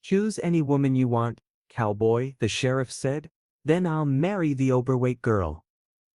Choose any woman you want, cowboy, the sheriff said. Then I'll marry the overweight girl.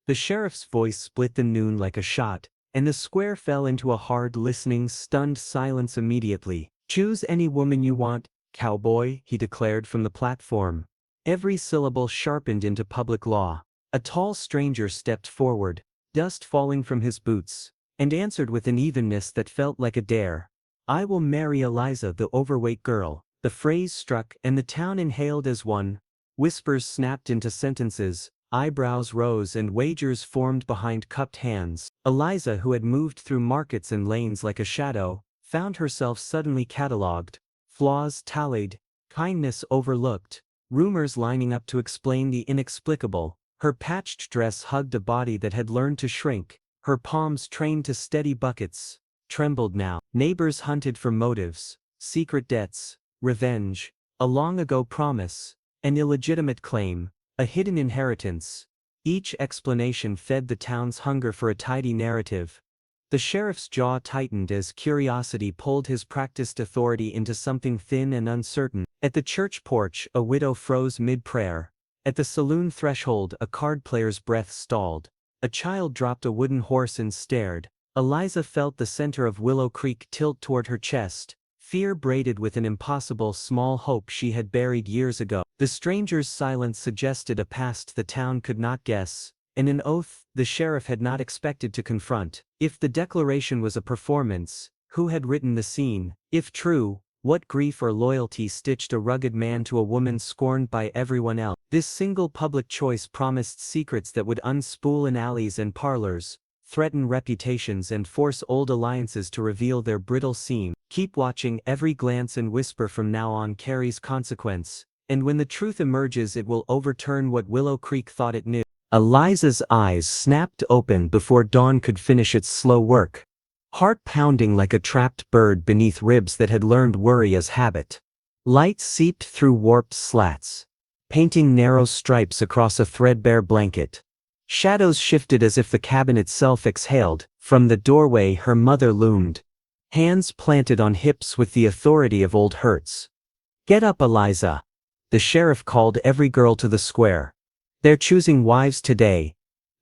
The sheriff's voice split the noon like a shot, and the square fell into a hard listening, stunned silence immediately. Choose any woman you want, cowboy, he declared from the platform. Every syllable sharpened into public law. A tall stranger stepped forward, dust falling from his boots, and answered with an evenness that felt like a dare. I will marry Eliza, the overweight girl. The phrase struck, and the town inhaled as one. Whispers snapped into sentences, eyebrows rose, and wagers formed behind cupped hands. Eliza, who had moved through markets and lanes like a shadow, found herself suddenly catalogued, flaws tallied, kindness overlooked, rumors lining up to explain the inexplicable. Her patched dress hugged a body that had learned to shrink, her palms trained to steady buckets, trembled now. Neighbors hunted for motives, secret debts, revenge, a long-ago promise, an illegitimate claim, a hidden inheritance. Each explanation fed the town's hunger for a tidy narrative. The sheriff's jaw tightened as curiosity pulled his practiced authority into something thin and uncertain. At the church porch, a widow froze mid-prayer. At the saloon threshold, a card player's breath stalled. A child dropped a wooden horse and stared. Eliza felt the center of Willow Creek tilt toward her chest, fear braided with an impossible small hope she had buried years ago. The stranger's silence suggested a past the town could not guess, and an oath the sheriff had not expected to confront. If the declaration was a performance, who had written the scene? If true, what grief or loyalty stitched a rugged man to a woman scorned by everyone else? This single public choice promised secrets that would unspool in alleys and parlors, threaten reputations, and force old alliances to reveal their brittle seam. Keep watching. Every glance and whisper from now on carries consequence, and when the truth emerges it will overturn what Willow Creek thought it knew. Eliza's eyes snapped open before dawn could finish its slow work, heart pounding like a trapped bird beneath ribs that had learned worry as habit. Light seeped through warped slats, painting narrow stripes across a threadbare blanket. Shadows shifted as if the cabin itself exhaled. From the doorway her mother loomed, hands planted on hips with the authority of old hurts. Get up, Eliza. The sheriff called every girl to the square. They're choosing wives today.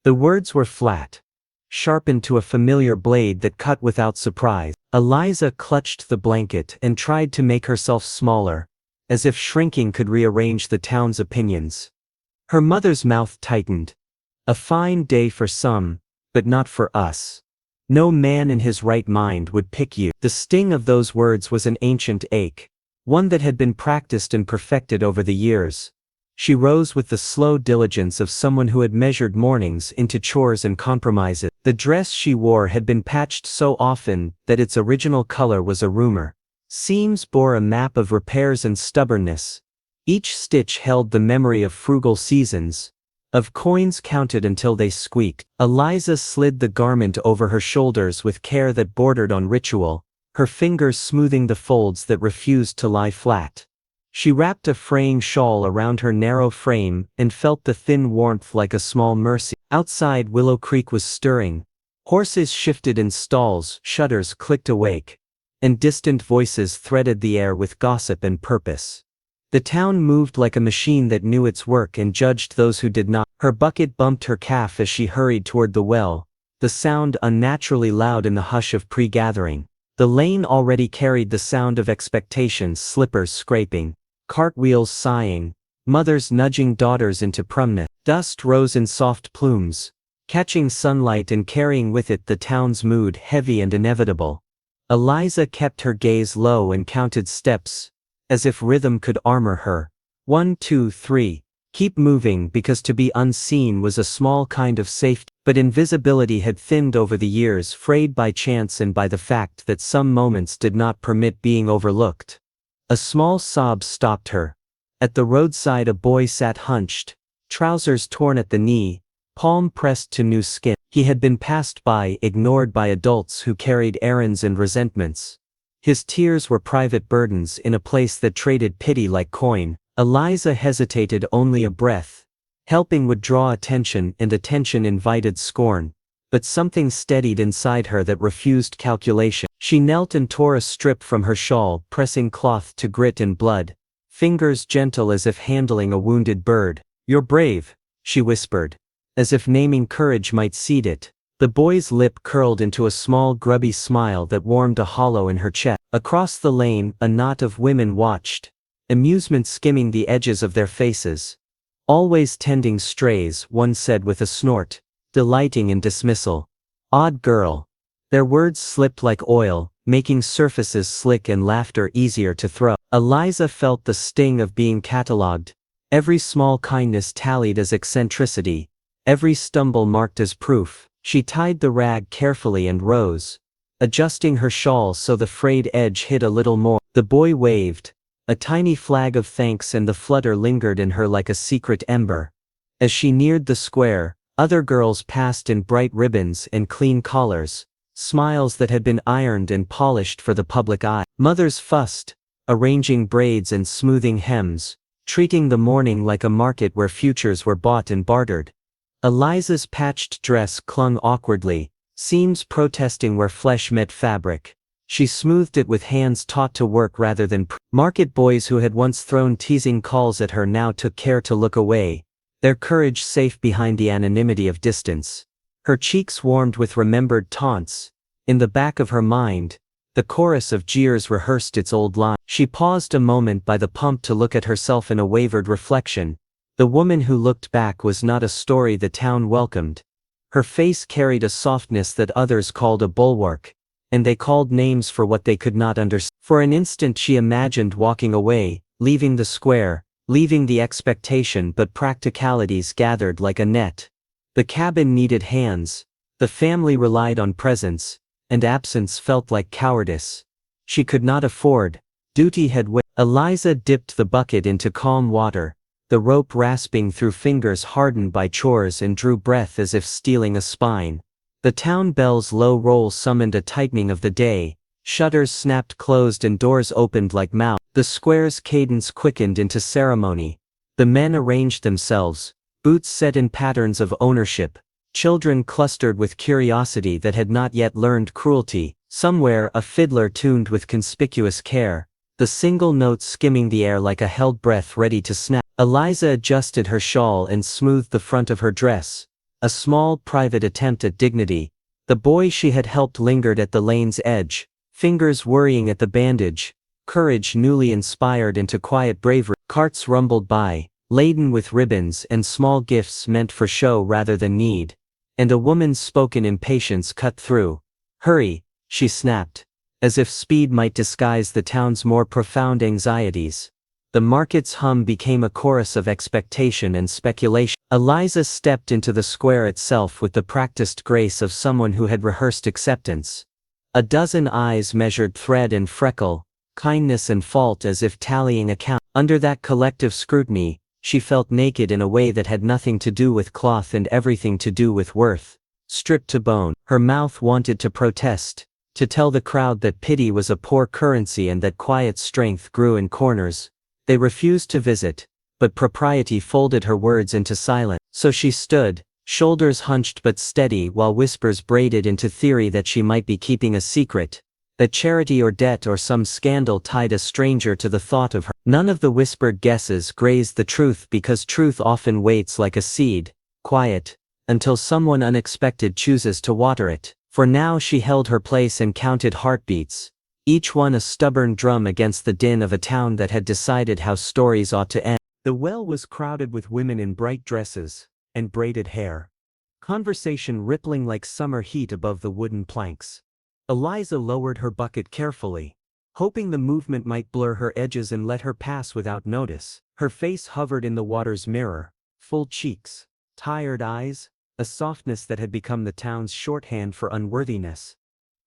The words were flat, sharpened to a familiar blade that cut without surprise. Eliza clutched the blanket and tried to make herself smaller, as if shrinking could rearrange the town's opinions. Her mother's mouth tightened. A fine day for some, but not for us. No man in his right mind would pick you. The sting of those words was an ancient ache, one that had been practiced and perfected over the years. She rose with the slow diligence of someone who had measured mornings into chores and compromises. The dress she wore had been patched so often that its original color was a rumor. Seams bore a map of repairs and stubbornness. Each stitch held the memory of frugal seasons, of coins counted until they squeaked. Eliza slid the garment over her shoulders with care that bordered on ritual, her fingers smoothing the folds that refused to lie flat. She wrapped a fraying shawl around her narrow frame and felt the thin warmth like a small mercy. Outside, Willow Creek was stirring. Horses shifted in stalls, shutters clicked awake, and distant voices threaded the air with gossip and purpose. The town moved like a machine that knew its work and judged those who did not. Her bucket bumped her calf as she hurried toward the well, the sound unnaturally loud in the hush of pre-gathering. The lane already carried the sound of expectation, slippers scraping, cartwheels sighing, mothers nudging daughters into promenade. Dust rose in soft plumes, catching sunlight and carrying with it the town's mood, heavy and inevitable. Eliza kept her gaze low and counted steps, as if rhythm could armor her. 1, 2, 3. Keep moving, because to be unseen was a small kind of safety, but invisibility had thinned over the years, frayed by chance and by the fact that some moments did not permit being overlooked. A small sob stopped her. At the roadside a boy sat hunched, trousers torn at the knee, palm pressed to new skin. He had been passed by, ignored by adults who carried errands and resentments. His tears were private burdens in a place that traded pity like coin. Eliza hesitated only a breath. Helping would draw attention, and attention invited scorn. But something steadied inside her that refused calculation. She knelt and tore a strip from her shawl, pressing cloth to grit and blood. fingers gentle as if handling a wounded bird. "You're brave," she whispered, as if naming courage might seed it. The boy's lip curled into a small grubby smile that warmed a hollow in her chest. Across the lane, a knot of women watched, amusement skimming the edges of their faces. "Always tending strays," one said with a snort, delighting in dismissal. "Odd girl." Their words slipped like oil, making surfaces slick and laughter easier to throw. Eliza felt the sting of being catalogued. Every small kindness tallied as eccentricity, every stumble marked as proof. She tied the rag carefully and rose, adjusting her shawl so the frayed edge hid a little more. The boy waved, a tiny flag of thanks, and the flutter lingered in her like a secret ember. As she neared the square, other girls passed in bright ribbons and clean collars, smiles that had been ironed and polished for the public eye. Mothers fussed, arranging braids and smoothing hems, treating the morning like a market where futures were bought and bartered. Eliza's patched dress clung awkwardly, seams protesting where flesh met fabric. She smoothed it with hands taught to work rather than market boys who had once thrown teasing calls at her now took care to look away, their courage safe behind the anonymity of distance. Her cheeks warmed with remembered taunts. In the back of her mind, the chorus of jeers rehearsed its old line. She paused a moment by the pump to look at herself in a wavered reflection. The woman who looked back was not a story the town welcomed. Her face carried a softness that others called a bulwark, and they called names for what they could not understand. For an instant she imagined walking away, leaving the square, leaving the expectation, but practicalities gathered like a net. The cabin needed hands, the family relied on presence, and absence felt like cowardice. She could not afford. Duty had waited. Eliza dipped the bucket into calm water, the rope rasping through fingers hardened by chores, and drew breath as if stealing a spine. The town bell's low roll summoned a tightening of the day, shutters snapped closed and doors opened like mouths. The square's cadence quickened into ceremony. The men arranged themselves, boots set in patterns of ownership, children clustered with curiosity that had not yet learned cruelty. Somewhere a fiddler tuned with conspicuous care, the single notes skimming the air like a held breath ready to snap. Eliza adjusted her shawl and smoothed the front of her dress, a small private attempt at dignity. The boy she had helped lingered at the lane's edge, fingers worrying at the bandage, courage newly inspired into quiet bravery. Carts rumbled by, laden with ribbons and small gifts meant for show rather than need, and a woman's spoken impatience cut through. "Hurry," she snapped, as if speed might disguise the town's more profound anxieties. The market's hum became a chorus of expectation and speculation. Eliza stepped into the square itself with the practiced grace of someone who had rehearsed acceptance. A dozen eyes measured thread and freckle, kindness and fault as if tallying accounts. Under that collective scrutiny, she felt naked in a way that had nothing to do with cloth and everything to do with worth. Stripped to bone, her mouth wanted to protest, to tell the crowd that pity was a poor currency and that quiet strength grew in corners. They refused to visit, but propriety folded her words into silence. So she stood, shoulders hunched but steady, while whispers braided into theory that she might be keeping a secret, that charity or debt or some scandal tied a stranger to the thought of her. None of the whispered guesses grazed the truth, because truth often waits like a seed, quiet, until someone unexpected chooses to water it. For now she held her place and counted heartbeats, each one a stubborn drum against the din of a town that had decided how stories ought to end. The well was crowded with women in bright dresses and braided hair, conversation rippling like summer heat above the wooden planks. Eliza lowered her bucket carefully, hoping the movement might blur her edges and let her pass without notice. Her face hovered in the water's mirror, full cheeks, tired eyes, a softness that had become the town's shorthand for unworthiness.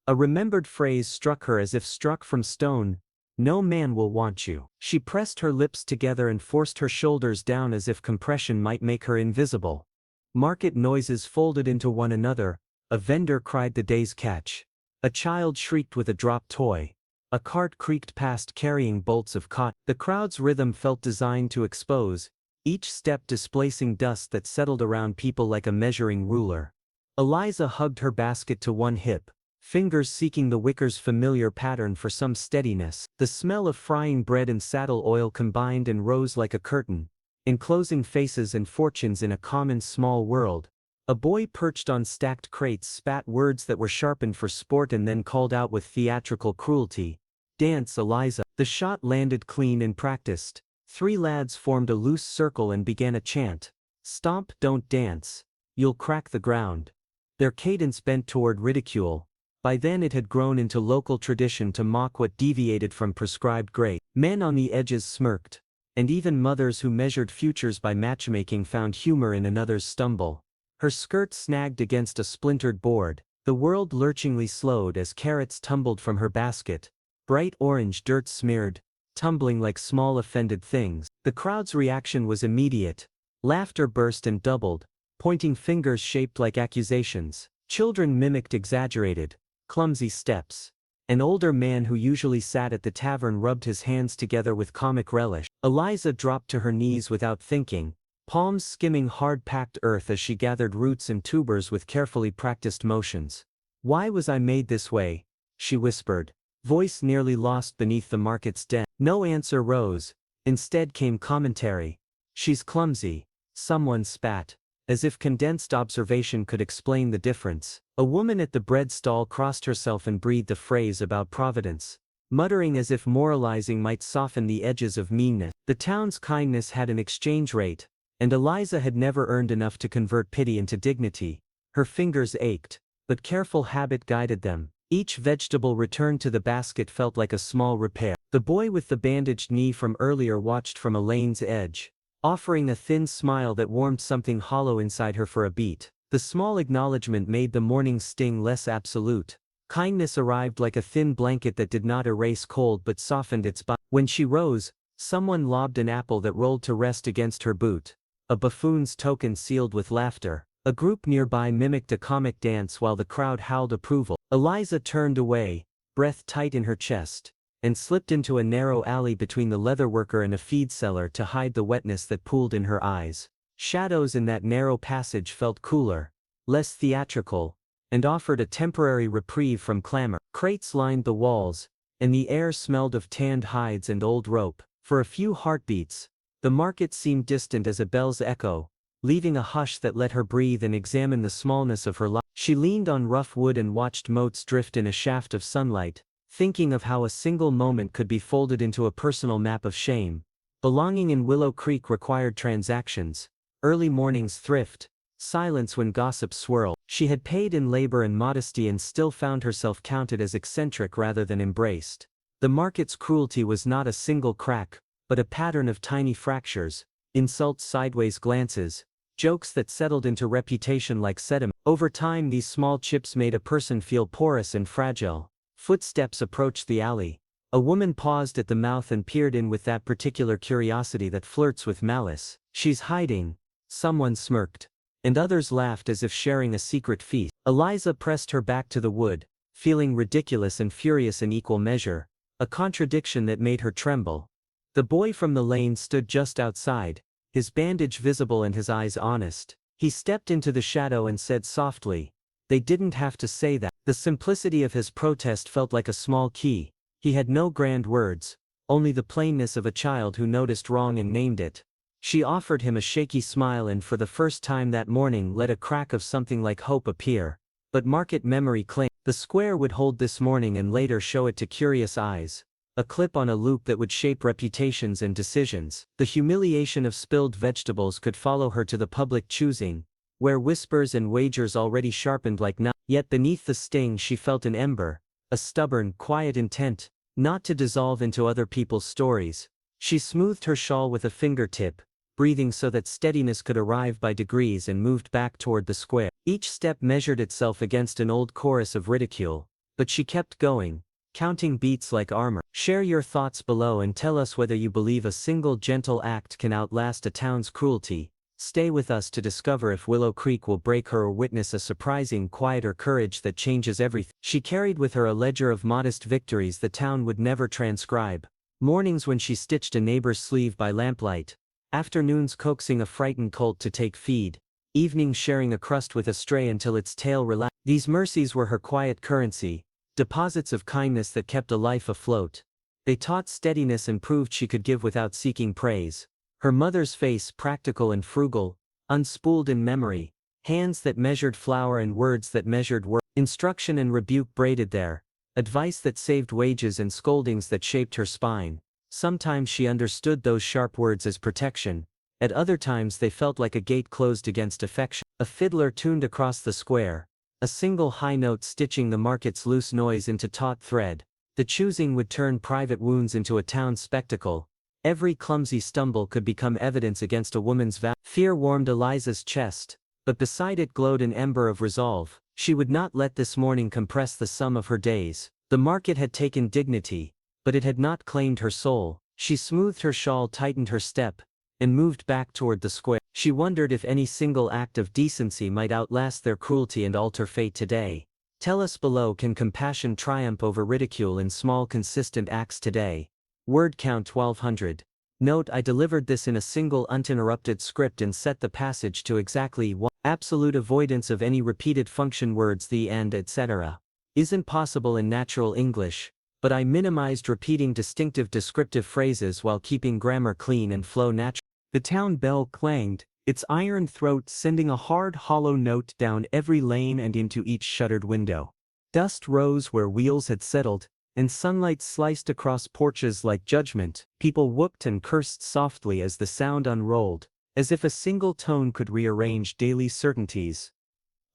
A remembered phrase struck her as if struck from stone: "No man will want you." She pressed her lips together and forced her shoulders down as if compression might make her invisible. Market noises folded into one another. A vendor cried the day's catch. A child shrieked with a dropped toy. A cart creaked past carrying bolts of cotton. The crowd's rhythm felt designed to expose, each step displacing dust that settled around people like a measuring ruler. Eliza hugged her basket to one hip, fingers seeking the wicker's familiar pattern for some steadiness. The smell of frying bread and saddle oil combined and rose like a curtain, enclosing faces and fortunes in a common small world. A boy perched on stacked crates spat words that were sharpened for sport and then called out with theatrical cruelty, "Dance, Eliza." The shot landed clean and practiced. 3 lads formed a loose circle and began a chant. "Stomp, don't dance. You'll crack the ground." Their cadence bent toward ridicule. By then it had grown into local tradition to mock what deviated from prescribed grade. Men on the edges smirked, and even mothers who measured futures by matchmaking found humor in another's stumble. Her skirt snagged against a splintered board. The world lurchingly slowed as carrots tumbled from her basket, bright orange dirt smeared, tumbling like small offended things. The crowd's reaction was immediate. Laughter burst and doubled, pointing fingers shaped like accusations. Children mimicked exaggerated, clumsy steps. An older man who usually sat at the tavern rubbed his hands together with comic relish. Eliza dropped to her knees without thinking, palms skimming hard-packed earth as she gathered roots and tubers with carefully practiced motions. "Why was I made this way?" she whispered, voice nearly lost beneath the market's den. No answer rose. Instead came commentary. "She's clumsy." Someone spat, as if condensed observation could explain the difference. A woman at the bread stall crossed herself and breathed a phrase about Providence, muttering as if moralizing might soften the edges of meanness. The town's kindness had an exchange rate, and Eliza had never earned enough to convert pity into dignity. Her fingers ached, but careful habit guided them. Each vegetable returned to the basket felt like a small repair. The boy with the bandaged knee from earlier watched from a lane's edge, offering a thin smile that warmed something hollow inside her for a beat. The small acknowledgement made the morning's sting less absolute. Kindness arrived like a thin blanket that did not erase cold but softened its body. When she rose, someone lobbed an apple that rolled to rest against her boot, a buffoon's token sealed with laughter. A group nearby mimicked a comic dance while the crowd howled approval. Eliza turned away, breath tight in her chest, and slipped into a narrow alley between the leatherworker and a feed seller to hide the wetness that pooled in her eyes. Shadows in that narrow passage felt cooler, less theatrical, and offered a temporary reprieve from clamor. Crates lined the walls, and the air smelled of tanned hides and old rope. For a few heartbeats, the market seemed distant as a bell's echo, leaving a hush that let her breathe and examine the smallness of her life. She leaned on rough wood and watched motes drift in a shaft of sunlight, thinking of how a single moment could be folded into a personal map of shame. Belonging in Willow Creek required transactions, early mornings thrift, silence when gossip swirled. She had paid in labor and modesty and still found herself counted as eccentric rather than embraced. The market's cruelty was not a single crack, but a pattern of tiny fractures, insults, sideways glances, jokes that settled into reputation like sediment. Over time these small chips made a person feel porous and fragile. Footsteps approached the alley. A woman paused at the mouth and peered in with that particular curiosity that flirts with malice. "She's hiding," someone smirked, and others laughed as if sharing a secret feast. Eliza pressed her back to the wood, feeling ridiculous and furious in equal measure, a contradiction that made her tremble. The boy from the lane stood just outside, his bandage visible and his eyes honest. He stepped into the shadow and said softly, "They didn't have to say that." The simplicity of his protest felt like a small key. He had no grand words, only the plainness of a child who noticed wrong and named it. She offered him a shaky smile and for the first time that morning let a crack of something like hope appear. But market memory claimed the square would hold this morning and later show it to curious eyes. A clip on a loop that would shape reputations and decisions. The humiliation of spilled vegetables could follow her to the public choosing, where whispers and wagers already sharpened like knives. Yet beneath the sting she felt an ember, a stubborn, quiet intent, not to dissolve into other people's stories. She smoothed her shawl with a fingertip, breathing so that steadiness could arrive by degrees, and moved back toward the square. Each step measured itself against an old chorus of ridicule, but she kept going, counting beats like armor. Share your thoughts below and tell us whether you believe a single gentle act can outlast a town's cruelty. Stay with us to discover if Willow Creek will break her or witness a surprising, quieter courage that changes everything. She carried with her a ledger of modest victories the town would never transcribe. Mornings when she stitched a neighbor's sleeve by lamplight, afternoons coaxing a frightened colt to take feed, evenings sharing a crust with a stray until its tail relaxed. These mercies were her quiet currency, deposits of kindness that kept a life afloat. They taught steadiness and proved she could give without seeking praise. Her mother's face, practical and frugal, unspooled in memory, hands that measured flour and words that measured work, instruction and rebuke braided there, advice that saved wages and scoldings that shaped her spine. Sometimes she understood those sharp words as protection, at other times they felt like a gate closed against affection. A fiddler tuned across the square, a single high note stitching the market's loose noise into taut thread. The choosing would turn private wounds into a town spectacle. Every clumsy stumble could become evidence against a woman's vow. Fear warmed Eliza's chest, but beside it glowed an ember of resolve. She would not let this morning compress the sum of her days. The market had taken dignity, but it had not claimed her soul. She smoothed her shawl, tightened her step, and moved back toward the square. She wondered if any single act of decency might outlast their cruelty and alter fate today. Tell us below, can compassion triumph over ridicule in small consistent acts today? Word count 1200. Note: I delivered this in a single uninterrupted script and set the passage to exactly 1. Absolute avoidance of any repeated function words, the and etc. isn't possible in natural English, but I minimized repeating distinctive descriptive phrases while keeping grammar clean and flow natural. The town bell clanged, its iron throat sending a hard hollow note down every lane and into each shuttered window. Dust rose where wheels had settled, and sunlight sliced across porches like judgment. People whooped and cursed softly as the sound unrolled, as if a single tone could rearrange daily certainties.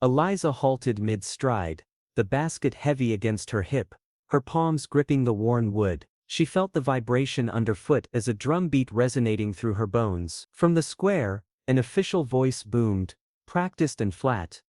Eliza halted mid-stride, the basket heavy against her hip, her palms gripping the worn wood. She felt the vibration underfoot as a drum beat resonating through her bones. From the square, an official voice boomed, practiced and flat.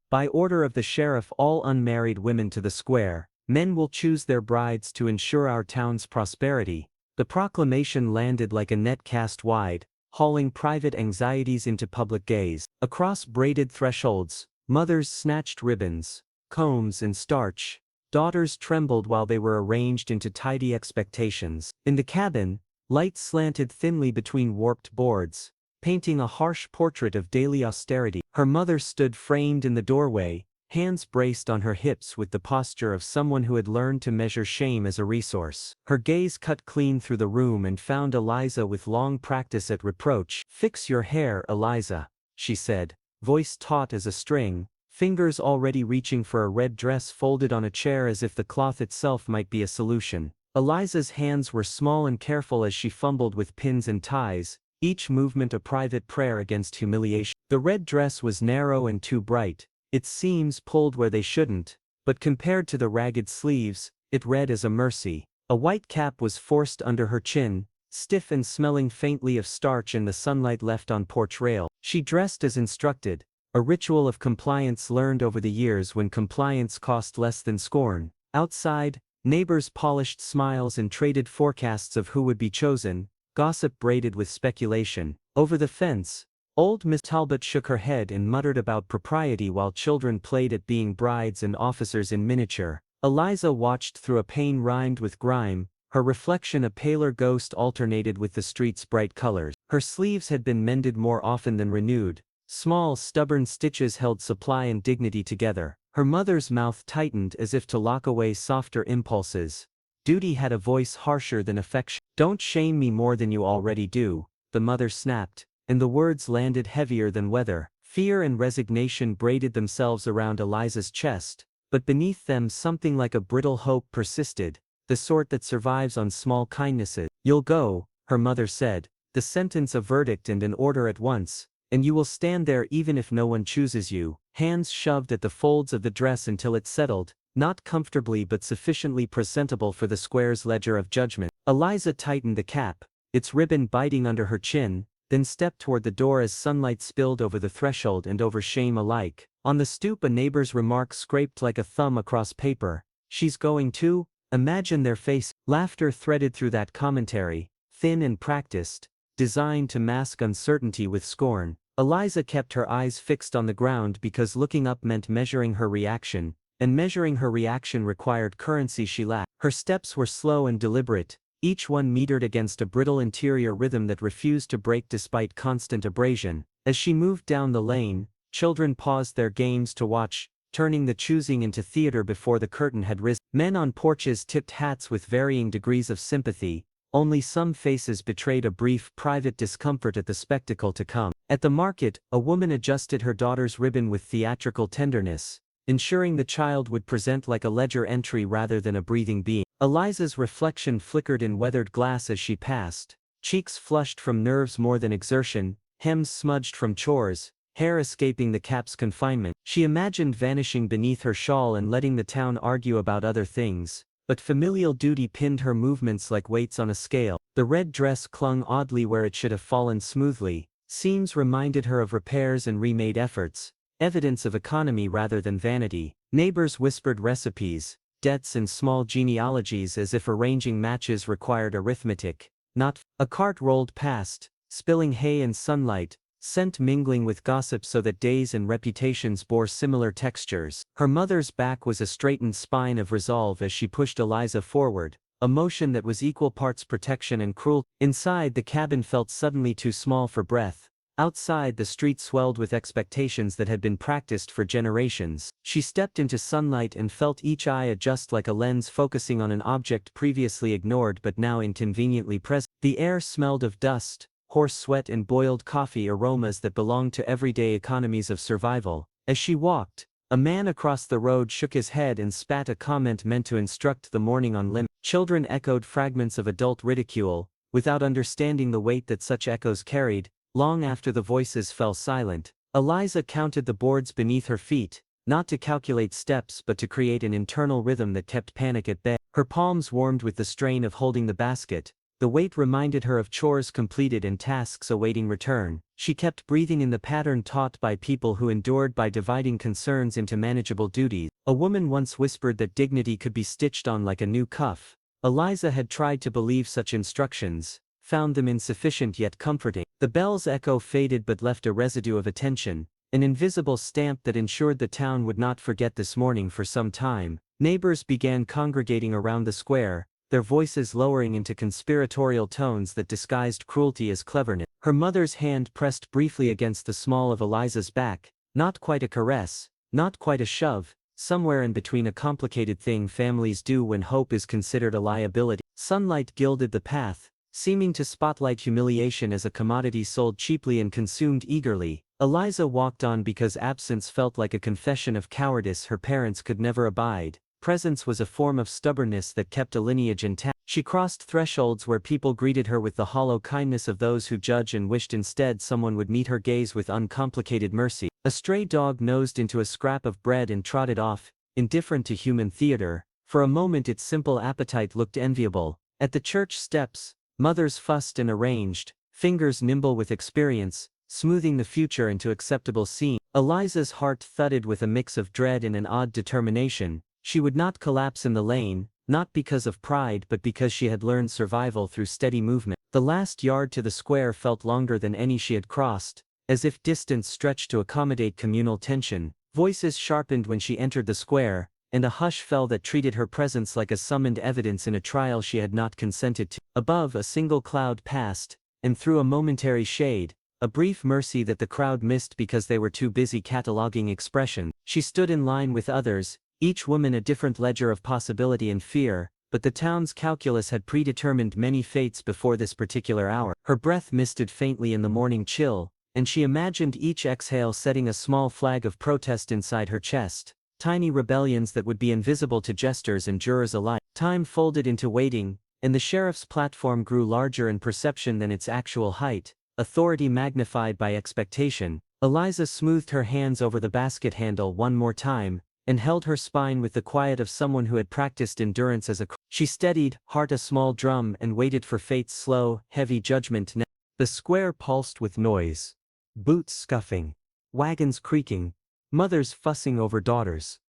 By order of the sheriff, all unmarried women to the square. Men will choose their brides to ensure our town's prosperity. The proclamation landed like a net cast wide, hauling private anxieties into public gaze. Across braided thresholds, mothers snatched ribbons, combs and starch. Daughters trembled while they were arranged into tidy expectations. In the cabin, light slanted thinly between warped boards, painting a harsh portrait of daily austerity. Her mother stood framed in the doorway, hands braced on her hips with the posture of someone who had learned to measure shame as a resource. Her gaze cut clean through the room and found Eliza with long practice at reproach. "Fix your hair, Eliza," she said, voice taut as a string, fingers already reaching for a red dress folded on a chair as if the cloth itself might be a solution. Eliza's hands were small and careful as she fumbled with pins and ties, each movement a private prayer against humiliation. The red dress was narrow and too bright, its seams pulled where they shouldn't, but compared to the ragged sleeves, it read as a mercy. A white cap was forced under her chin, stiff and smelling faintly of starch in the sunlight left on porch rail. She dressed as instructed, a ritual of compliance learned over the years when compliance cost less than scorn. Outside, neighbors polished smiles and traded forecasts of who would be chosen, gossip braided with speculation. Over the fence, old Miss Talbot shook her head and muttered about propriety while children played at being brides and officers in miniature. Eliza watched through a pane rimed with grime, her reflection a paler ghost alternated with the street's bright colors. Her sleeves had been mended more often than renewed. Small, stubborn stitches held supply and dignity together. Her mother's mouth tightened as if to lock away softer impulses. Duty had a voice harsher than affection. "Don't shame me more than you already do," the mother snapped, and the words landed heavier than weather. Fear and resignation braided themselves around Eliza's chest, but beneath them something like a brittle hope persisted, the sort that survives on small kindnesses. "You'll go," her mother said, the sentence a verdict and an order at once. "And you will stand there even if no one chooses you." Hands shoved at the folds of the dress until it settled, not comfortably but sufficiently presentable for the square's ledger of judgment. Eliza tightened the cap, its ribbon biting under her chin, then stepped toward the door as sunlight spilled over the threshold and over shame alike. On the stoop, a neighbor's remark scraped like a thumb across paper. "She's going too?" Imagine their face. Laughter threaded through that commentary, thin and practiced, designed to mask uncertainty with scorn. Eliza kept her eyes fixed on the ground because looking up meant measuring her reaction, and measuring her reaction required currency she lacked. Her steps were slow and deliberate, each one metered against a brittle interior rhythm that refused to break despite constant abrasion. As she moved down the lane, children paused their games to watch, turning the choosing into theater before the curtain had risen. Men on porches tipped hats with varying degrees of sympathy, only some faces betrayed a brief private discomfort at the spectacle to come. At the market, a woman adjusted her daughter's ribbon with theatrical tenderness, ensuring the child would present like a ledger entry rather than a breathing being. Eliza's reflection flickered in weathered glass as she passed, cheeks flushed from nerves more than exertion, hems smudged from chores, hair escaping the cap's confinement. She imagined vanishing beneath her shawl and letting the town argue about other things, but familial duty pinned her movements like weights on a scale. The red dress clung oddly where it should have fallen smoothly, seams reminded her of repairs and remade efforts, evidence of economy rather than vanity. Neighbors whispered recipes, debts and small genealogies as if arranging matches required arithmetic, not. A cart rolled past, spilling hay and sunlight, scent mingling with gossip so that days and reputations bore similar textures. Her mother's back was a straightened spine of resolve as she pushed Eliza forward, a motion that was equal parts protection and cruelty. Inside, the cabin felt suddenly too small for breath. Outside, the street swelled with expectations that had been practiced for generations. She stepped into sunlight and felt each eye adjust like a lens focusing on an object previously ignored but now inconveniently present. The air smelled of dust, horse sweat and boiled coffee, aromas that belonged to everyday economies of survival. As she walked, a man across the road shook his head and spat a comment meant to instruct the morning on limit. Children echoed fragments of adult ridicule, without understanding the weight that such echoes carried. Long after the voices fell silent, Eliza counted the boards beneath her feet, not to calculate steps but to create an internal rhythm that kept panic at bay. Her palms warmed with the strain of holding the basket. The weight reminded her of chores completed and tasks awaiting return. She kept breathing in the pattern taught by people who endured by dividing concerns into manageable duties. A woman once whispered that dignity could be stitched on like a new cuff. Eliza had tried to believe such instructions, found them insufficient yet comforting. The bell's echo faded but left a residue of attention, an invisible stamp that ensured the town would not forget this morning for some time. Neighbors began congregating around the square, their voices lowering into conspiratorial tones that disguised cruelty as cleverness. Her mother's hand pressed briefly against the small of Eliza's back, not quite a caress, not quite a shove, somewhere in between, a complicated thing families do when hope is considered a liability. Sunlight gilded the path, seeming to spotlight humiliation as a commodity sold cheaply and consumed eagerly. Eliza walked on because absence felt like a confession of cowardice her parents could never abide. Presence was a form of stubbornness that kept a lineage intact. She crossed thresholds where people greeted her with the hollow kindness of those who judge and wished instead someone would meet her gaze with uncomplicated mercy. A stray dog nosed into a scrap of bread and trotted off, indifferent to human theater. For a moment its simple appetite looked enviable. At the church steps, mothers fussed and arranged, fingers nimble with experience, smoothing the future into acceptable scene. Eliza's heart thudded with a mix of dread and an odd determination. She would not collapse in the lane, not because of pride but because she had learned survival through steady movement. The last yard to the square felt longer than any she had crossed, as if distance stretched to accommodate communal tension. Voices sharpened when she entered the square, and a hush fell that treated her presence like a summoned evidence in a trial she had not consented to. Above, a single cloud passed, and through a momentary shade, a brief mercy that the crowd missed because they were too busy cataloging expression. She stood in line with others, each woman a different ledger of possibility and fear, but the town's calculus had predetermined many fates before this particular hour. Her breath misted faintly in the morning chill, and she imagined each exhale setting a small flag of protest inside her chest. Tiny rebellions that would be invisible to jesters and jurors alike. Time folded into waiting, and the sheriff's platform grew larger in perception than its actual height, authority magnified by expectation. Eliza smoothed her hands over the basket handle one more time, and held her spine with the quiet of someone who had practiced endurance as a She steadied, heart a small drum, and waited for fate's slow, heavy judgment. The square pulsed with noise. Boots scuffing, wagons creaking, mothers fussing over daughters.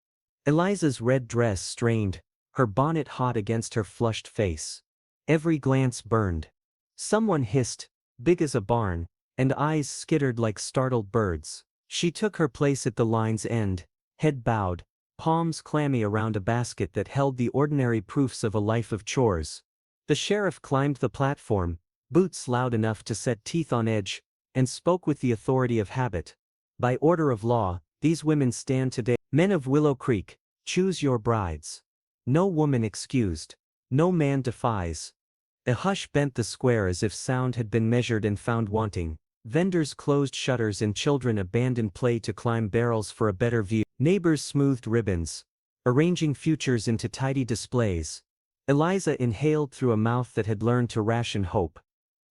Eliza's red dress strained, her bonnet hot against her flushed face. Every glance burned. Someone hissed, big as a barn, and eyes skittered like startled birds. She took her place at the line's end, head bowed, palms clammy around a basket that held the ordinary proofs of a life of chores. The sheriff climbed the platform, boots loud enough to set teeth on edge, and spoke with the authority of habit. By order of law, These women stand today. Men of Willow Creek, choose your brides. No woman excused. No man defies. A hush bent the square as if sound had been measured and found wanting. Vendors closed shutters and children abandoned play to climb barrels for a better view. Neighbors smoothed ribbons, arranging futures into tidy displays. Eliza inhaled through a mouth that had learned to ration hope.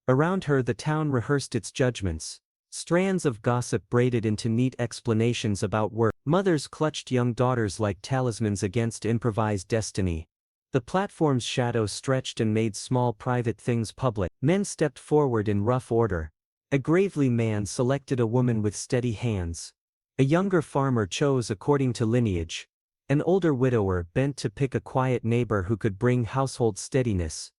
Around her the town rehearsed its judgments. Strands of gossip braided into neat explanations about work. Mothers clutched young daughters like talismans against improvised destiny. The platform's shadow stretched and made small private things public. Men stepped forward in rough order. A gravely man selected a woman with steady hands. A younger farmer chose according to lineage. An older widower bent to pick a quiet neighbor who could bring household steadiness.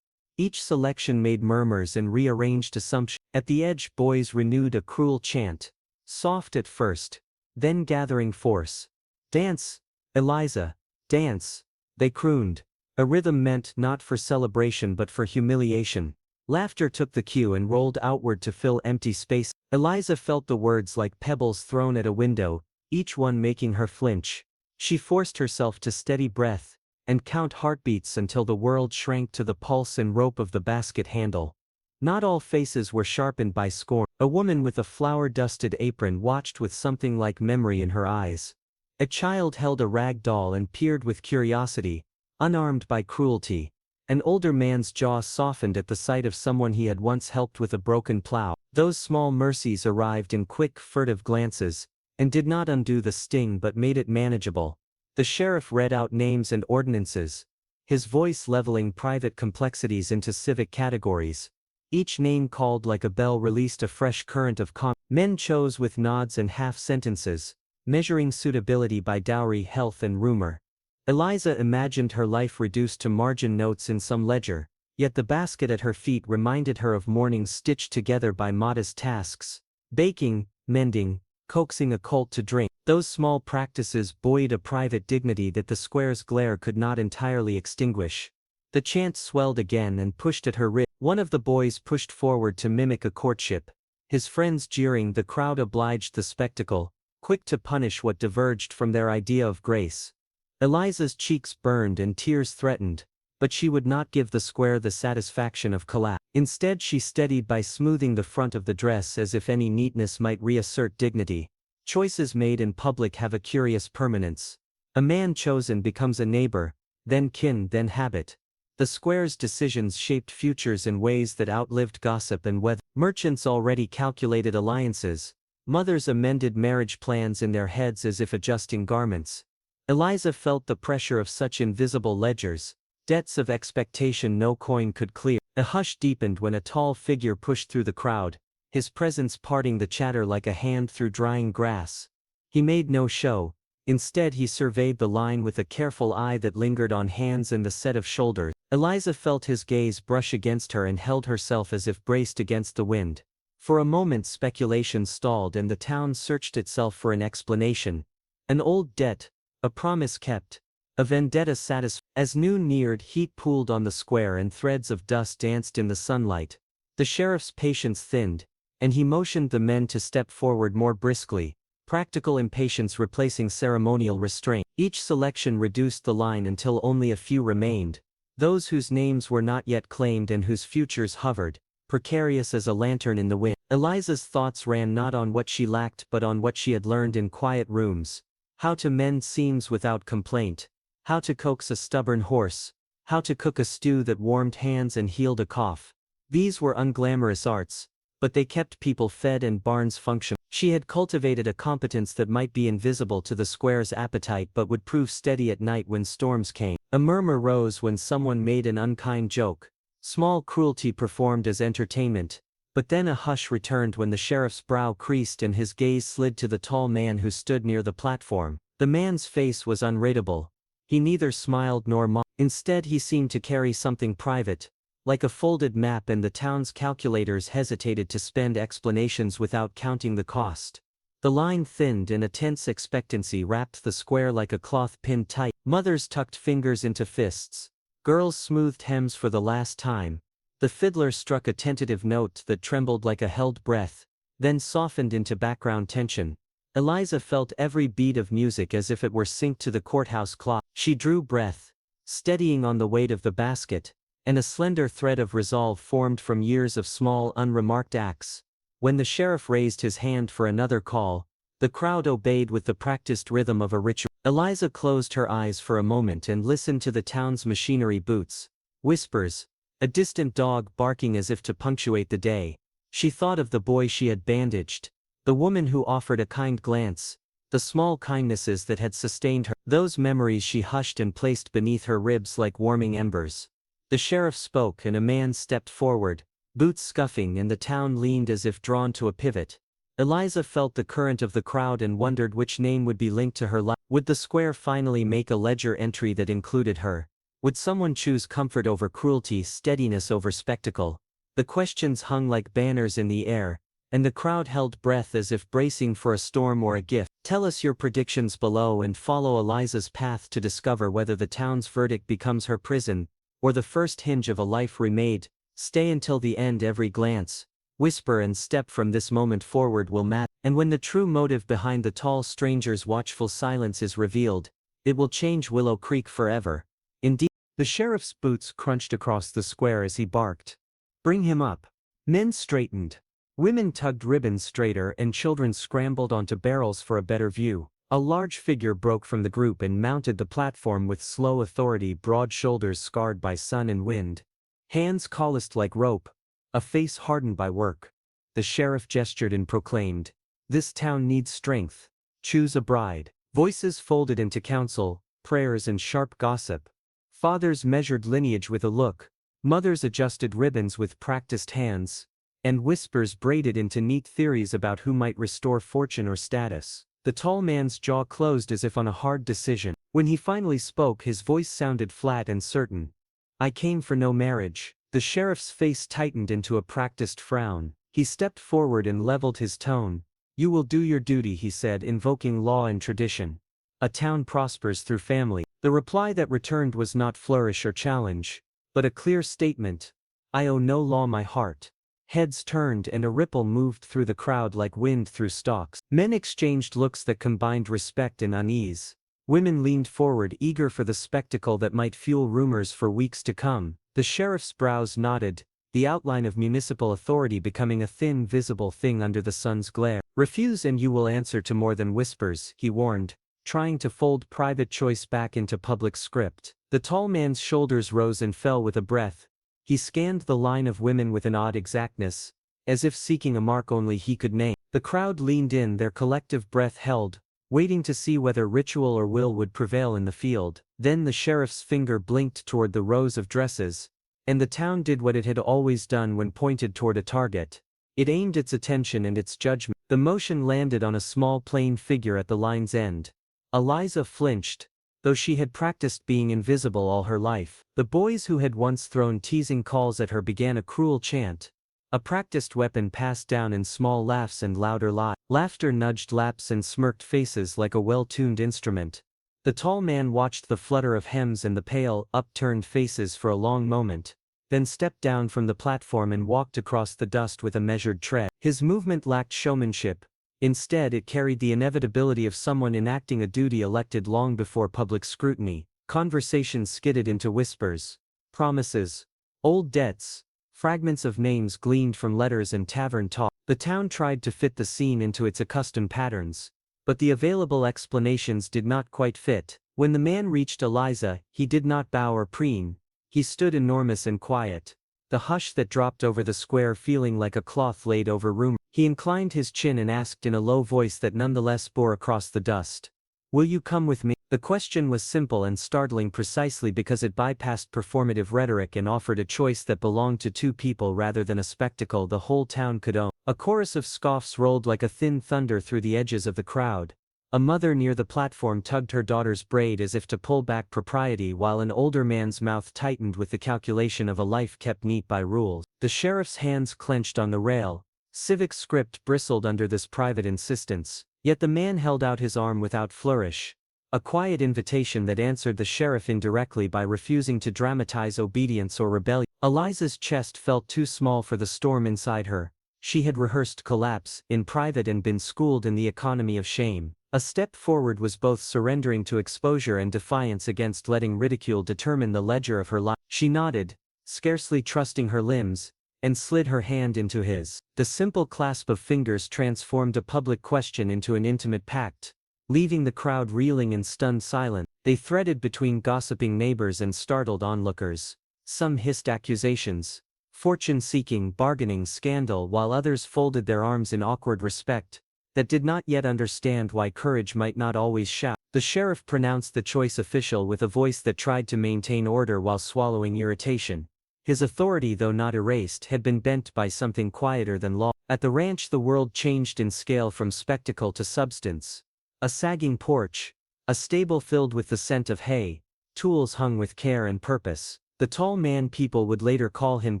Each selection made murmurs and rearranged assumptions. At the edge, boys renewed a cruel chant. Soft at first, then gathering force. Dance, Eliza, dance, they crooned. A rhythm meant not for celebration but for humiliation. Laughter took the cue and rolled outward to fill empty space. Eliza felt the words like pebbles thrown at a window, each one making her flinch. She forced herself to steady breath and count heartbeats until the world shrank to the pulse and rope of the basket handle. Not all faces were sharpened by scorn. A woman with a flour-dusted apron watched with something like memory in her eyes. A child held a rag doll and peered with curiosity, unarmed by cruelty. An older man's jaw softened at the sight of someone he had once helped with a broken plow. Those small mercies arrived in quick, furtive glances, and did not undo the sting but made it manageable. The sheriff read out names and ordinances, his voice leveling private complexities into civic categories. Each name called like a bell released a fresh current of Men chose with nods and half-sentences, measuring suitability by dowry, health and rumor. Eliza imagined her life reduced to margin notes in some ledger, yet the basket at her feet reminded her of mornings stitched together by modest tasks. Baking, mending, coaxing a colt to drink. Those small practices buoyed a private dignity that the square's glare could not entirely extinguish. The chant swelled again and pushed at her rib. One of the boys pushed forward to mimic a courtship. His friends jeering, the crowd obliged the spectacle, quick to punish what diverged from their idea of grace. Eliza's cheeks burned and tears threatened, but she would not give the square the satisfaction of collapse. Instead she steadied by smoothing the front of the dress as if any neatness might reassert dignity. Choices made in public have a curious permanence. A man chosen becomes a neighbor, then kin, then habit. The square's decisions shaped futures in ways that outlived gossip and weather. Merchants already calculated alliances. Mothers amended marriage plans in their heads as if adjusting garments. Eliza felt the pressure of such invisible ledgers, debts of expectation no coin could clear. A hush deepened when a tall figure pushed through the crowd, his presence parting the chatter like a hand through drying grass. He made no show. Instead he surveyed the line with a careful eye that lingered on hands and the set of shoulders. Eliza felt his gaze brush against her and held herself as if braced against the wind. For a moment speculation stalled and the town searched itself for an explanation. An old debt, a promise kept, a vendetta satisfied. As noon neared, heat pooled on the square and threads of dust danced in the sunlight. The sheriff's patience thinned, and he motioned the men to step forward more briskly, practical impatience replacing ceremonial restraint. Each selection reduced the line until only a few remained, those whose names were not yet claimed and whose futures hovered, precarious as a lantern in the wind. Eliza's thoughts ran not on what she lacked but on what she had learned in quiet rooms. How to mend seams without complaint. How to coax a stubborn horse. How to cook a stew that warmed hands and healed a cough. These were unglamorous arts, but they kept people fed and barns functioning. She had cultivated a competence that might be invisible to the square's appetite but would prove steady at night when storms came. A murmur rose when someone made an unkind joke. Small cruelty performed as entertainment, but then a hush returned when the sheriff's brow creased and his gaze slid to the tall man who stood near the platform. The man's face was unreadable. He neither smiled nor mocked. Instead he seemed to carry something private, like a folded map, and the town's calculators hesitated to spend explanations without counting the cost. The line thinned and a tense expectancy wrapped the square like a cloth pinned tight. Mothers tucked fingers into fists. Girls smoothed hems for the last time. The fiddler struck a tentative note that trembled like a held breath, then softened into background tension. Eliza felt every beat of music as if it were synced to the courthouse clock. She drew breath, steadying on the weight of the basket, and a slender thread of resolve formed from years of small unremarked acts. When the sheriff raised his hand for another call, the crowd obeyed with the practiced rhythm of a ritual. Eliza closed her eyes for a moment and listened to the town's machinery boots, whispers, a distant dog barking as if to punctuate the day. She thought of the boy she had bandaged, the woman who offered a kind glance, the small kindnesses that had sustained her. Those memories she hushed and placed beneath her ribs like warming embers. The sheriff spoke and a man stepped forward, boots scuffing, and the town leaned as if drawn to a pivot. Eliza felt the current of the crowd and wondered which name would be linked to her life. Would the square finally make a ledger entry that included her? Would someone choose comfort over cruelty, steadiness over spectacle? The questions hung like banners in the air, and the crowd held breath as if bracing for a storm or a gift. Tell us your predictions below and follow Eliza's path to discover whether the town's verdict becomes her prison, or the first hinge of a life remade. Stay until the end. Every glance, whisper and step from this moment forward will matter. And when the true motive behind the tall stranger's watchful silence is revealed, it will change Willow Creek forever. Indeed, the sheriff's boots crunched across the square as he barked, "Bring him up." Men straightened. Women tugged ribbons straighter and children scrambled onto barrels for a better view. A large figure broke from the group and mounted the platform with slow authority, broad shoulders scarred by sun and wind, hands calloused like rope, a face hardened by work. The sheriff gestured and proclaimed, "This town needs strength. Choose a bride." Voices folded into counsel, prayers and sharp gossip. Fathers measured lineage with a look, mothers adjusted ribbons with practiced hands, and whispers braided into neat theories about who might restore fortune or status. The tall man's jaw closed as if on a hard decision. When he finally spoke, his voice sounded flat and certain. "I came for no marriage." The sheriff's face tightened into a practiced frown. He stepped forward and leveled his tone. "You will do your duty," he said, invoking law and tradition. "A town prospers through family." The reply that returned was not flourish or challenge, but a clear statement. "I owe no law my heart." Heads turned and a ripple moved through the crowd like wind through stalks. Men exchanged looks that combined respect and unease. Women leaned forward, eager for the spectacle that might fuel rumors for weeks to come. The sheriff's brows knotted, the outline of municipal authority becoming a thin, visible thing under the sun's glare. "Refuse and you will answer to more than whispers," he warned, trying to fold private choice back into public script. The tall man's shoulders rose and fell with a breath. He scanned the line of women with an odd exactness, as if seeking a mark only he could name. The crowd leaned in, their collective breath held, waiting to see whether ritual or will would prevail in the field. Then the sheriff's finger blinked toward the rows of dresses, and the town did what it had always done when pointed toward a target. It aimed its attention and its judgment. The motion landed on a small plain figure at the line's end. Eliza flinched, though she had practiced being invisible all her life. The boys who had once thrown teasing calls at her began a cruel chant, a practiced weapon passed down in small laughs and louder lies. Laughter nudged laps and smirked faces like a well-tuned instrument. The tall man watched the flutter of hems and the pale, upturned faces for a long moment, then stepped down from the platform and walked across the dust with a measured tread. His movement lacked showmanship. Instead, it carried the inevitability of someone enacting a duty elected long before public scrutiny. Conversations skidded into whispers. Promises, old debts, fragments of names gleaned from letters and tavern talk. The town tried to fit the scene into its accustomed patterns, but the available explanations did not quite fit. When the man reached Eliza, he did not bow or preen. He stood enormous and quiet, the hush that dropped over the square feeling like a cloth laid over rumor. He inclined his chin and asked in a low voice that nonetheless bore across the dust, "Will you come with me?" The question was simple and startling precisely because it bypassed performative rhetoric and offered a choice that belonged to two people rather than a spectacle the whole town could own. A chorus of scoffs rolled like a thin thunder through the edges of the crowd. A mother near the platform tugged her daughter's braid as if to pull back propriety, while an older man's mouth tightened with the calculation of a life kept neat by rules. The sheriff's hands clenched on the rail. Civic script bristled under this private insistence, yet the man held out his arm without flourish. A quiet invitation that answered the sheriff indirectly by refusing to dramatize obedience or rebellion. Eliza's chest felt too small for the storm inside her. She had rehearsed collapse in private and been schooled in the economy of shame. A step forward was both surrendering to exposure and defiance against letting ridicule determine the ledger of her life. She nodded, scarcely trusting her limbs, and slid her hand into his. The simple clasp of fingers transformed a public question into an intimate pact, leaving the crowd reeling in stunned silence. They threaded between gossiping neighbors and startled onlookers. Some hissed accusations, fortune-seeking, bargaining, scandal, while others folded their arms in awkward respect, that did not yet understand why courage might not always shout. The sheriff pronounced the choice official with a voice that tried to maintain order while swallowing irritation. His authority, though not erased, had been bent by something quieter than law. At the ranch the world changed in scale from spectacle to substance. A sagging porch, a stable filled with the scent of hay, tools hung with care and purpose. The tall man, people would later call him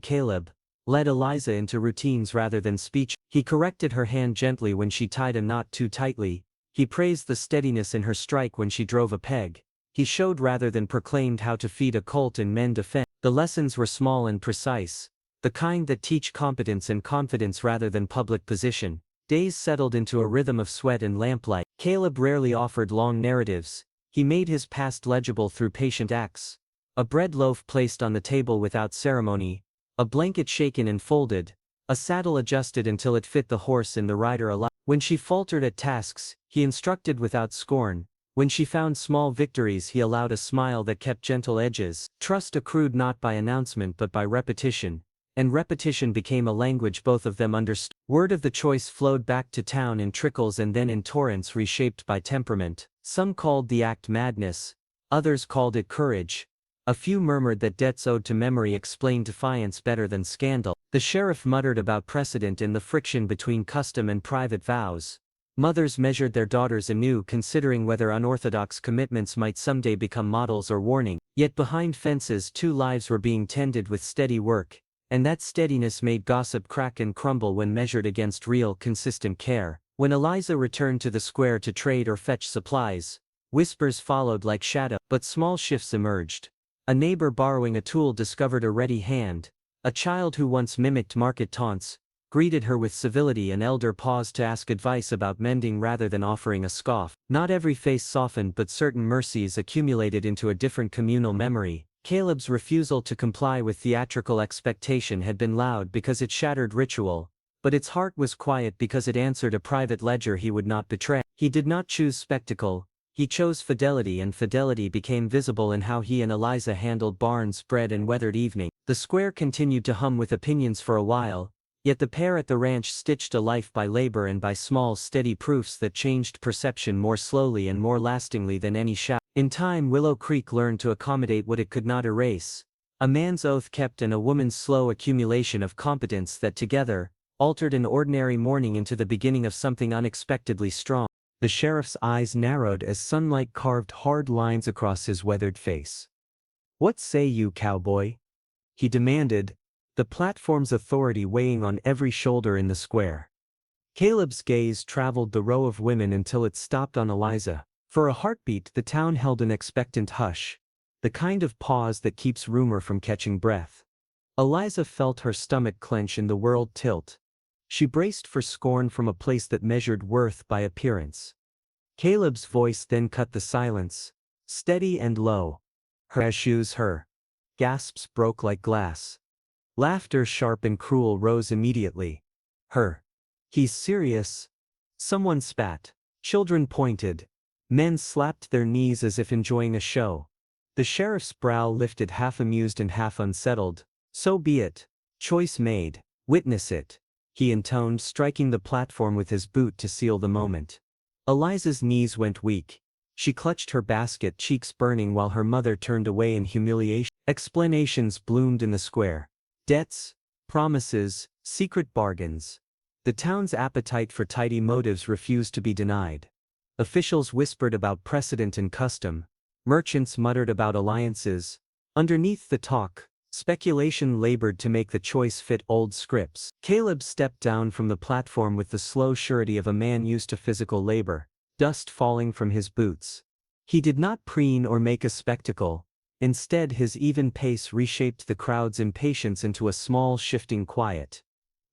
Caleb, led Eliza into routines rather than speech. He corrected her hand gently when she tied a knot too tightly. He praised the steadiness in her strike when she drove a peg. He showed rather than proclaimed how to feed a colt and mend a fence. The lessons were small and precise, the kind that teach competence and confidence rather than public position. Days settled into a rhythm of sweat and lamplight. Caleb rarely offered long narratives. He made his past legible through patient acts. A bread loaf placed on the table without ceremony, a blanket shaken and folded, a saddle adjusted until it fit the horse and the rider alike. When she faltered at tasks, he instructed without scorn. When she found small victories, he allowed a smile that kept gentle edges. Trust accrued not by announcement but by repetition, and repetition became a language both of them understood. Word of the choice flowed back to town in trickles and then in torrents reshaped by temperament. Some called the act madness, others called it courage. A few murmured that debts owed to memory explained defiance better than scandal. The sheriff muttered about precedent and the friction between custom and private vows. Mothers measured their daughters anew, considering whether unorthodox commitments might someday become models or warning. Yet behind fences 2 lives were being tended with steady work, and that steadiness made gossip crack and crumble when measured against real, consistent care. When Eliza returned to the square to trade or fetch supplies, whispers followed like shadow, but small shifts emerged. A neighbor borrowing a tool discovered a ready hand. A child who once mimicked market taunts greeted her with civility. An elder paused to ask advice about mending rather than offering a scoff. Not every face softened, but certain mercies accumulated into a different communal memory. Caleb's refusal to comply with theatrical expectation had been loud because it shattered ritual, but its heart was quiet because it answered a private ledger he would not betray. He did not choose spectacle. He chose fidelity, and fidelity became visible in how he and Eliza handled barns, bread, and weathered evening. The square continued to hum with opinions for a while, yet the pair at the ranch stitched a life by labor and by small, steady proofs that changed perception more slowly and more lastingly than any shout. In time, Willow Creek learned to accommodate what it could not erase. A man's oath kept and a woman's slow accumulation of competence that together altered an ordinary morning into the beginning of something unexpectedly strong. The sheriff's eyes narrowed as sunlight carved hard lines across his weathered face. "What say you, cowboy?" he demanded, the platform's authority weighing on every shoulder in the square. Caleb's gaze traveled the row of women until it stopped on Eliza. For a heartbeat, the town held an expectant hush, the kind of pause that keeps rumor from catching breath. Eliza felt her stomach clench and the world tilt. She braced for scorn from a place that measured worth by appearance. Caleb's voice then cut the silence, steady and low. "Her shoes, her." Gasps broke like glass. Laughter, sharp and cruel, rose immediately. "Her. He's serious." Someone spat. Children pointed. Men slapped their knees as if enjoying a show. The sheriff's brow lifted, half amused and half unsettled. "So be it. Choice made. Witness it," he intoned, striking the platform with his boot to seal the moment. Eliza's knees went weak. She clutched her basket, cheeks burning, while her mother turned away in humiliation. Explanations bloomed in the square. Debts, promises, secret bargains. The town's appetite for tidy motives refused to be denied. Officials whispered about precedent and custom. Merchants muttered about alliances. Underneath the talk, speculation labored to make the choice fit old scripts. Caleb stepped down from the platform with the slow surety of a man used to physical labor, dust falling from his boots. He did not preen or make a spectacle. Instead, his even pace reshaped the crowd's impatience into a small, shifting quiet.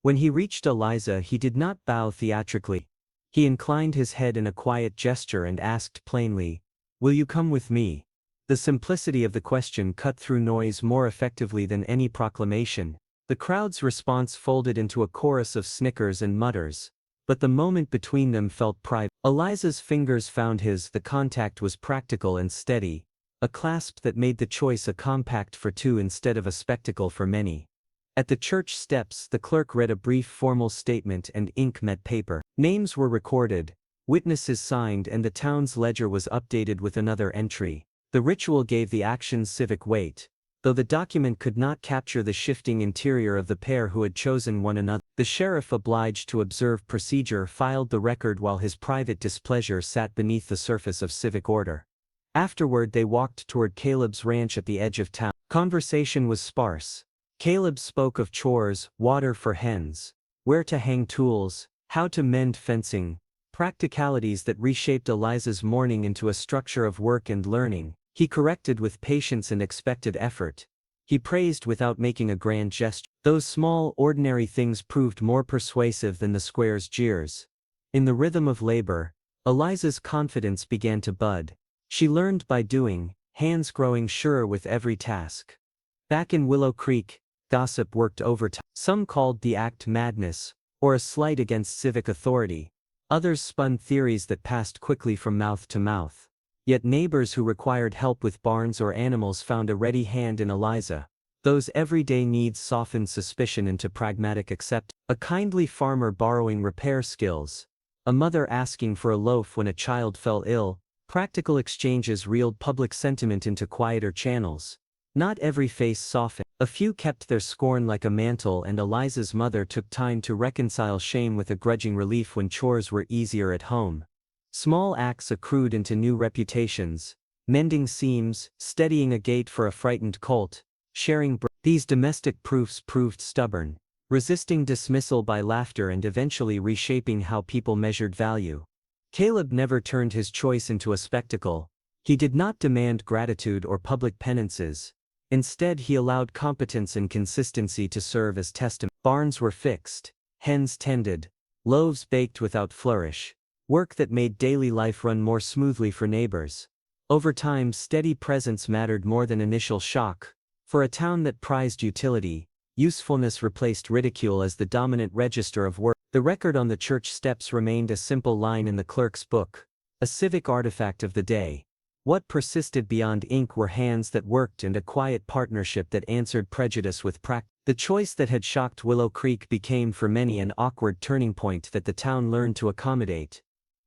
When he reached Eliza, he did not bow theatrically. He inclined his head in a quiet gesture and asked plainly, "Will you come with me?" The simplicity of the question cut through noise more effectively than any proclamation. The crowd's response folded into a chorus of snickers and mutters. But the moment between them felt private. Eliza's fingers found his, the contact was practical and steady, a clasp that made the choice a compact for two instead of a spectacle for many. At the church steps, the clerk read a brief formal statement and ink met paper. Names were recorded, witnesses signed, and the town's ledger was updated with another entry. The ritual gave the actions civic weight. Though the document could not capture the shifting interior of the pair who had chosen one another, the sheriff, obliged to observe procedure, filed the record while his private displeasure sat beneath the surface of civic order. Afterward they walked toward Caleb's ranch at the edge of town. Conversation was sparse. Caleb spoke of chores, water for hens, where to hang tools, how to mend fencing, practicalities that reshaped Eliza's morning into a structure of work and learning. He corrected with patience and expected effort. He praised without making a grand gesture. Those small, ordinary things proved more persuasive than the squire's jeers. In the rhythm of labor, Eliza's confidence began to bud. She learned by doing, hands growing surer with every task. Back in Willow Creek, gossip worked overtime. Some called the act madness, or a slight against civic authority. Others spun theories that passed quickly from mouth to mouth. Yet neighbors who required help with barns or animals found a ready hand in Eliza. Those everyday needs softened suspicion into pragmatic acceptance. A kindly farmer borrowing repair skills, a mother asking for a loaf when a child fell ill, practical exchanges reeled public sentiment into quieter channels. Not every face softened. A few kept their scorn like a mantle, and Eliza's mother took time to reconcile shame with a grudging relief when chores were easier at home. Small acts accrued into new reputations, mending seams, steadying a gate for a frightened colt, sharing these domestic proofs proved stubborn, resisting dismissal by laughter and eventually reshaping how people measured value. Caleb never turned his choice into a spectacle. He did not demand gratitude or public penances. Instead, he allowed competence and consistency to serve as testament. Barns were fixed, hens tended, loaves baked without flourish. Work that made daily life run more smoothly for neighbors. Over time, steady presence mattered more than initial shock. For a town that prized utility, usefulness replaced ridicule as the dominant register of work. The record on the church steps remained a simple line in the clerk's book, a civic artifact of the day. What persisted beyond ink were hands that worked and a quiet partnership that answered prejudice with practice. The choice that had shocked Willow Creek became for many an awkward turning point that the town learned to accommodate.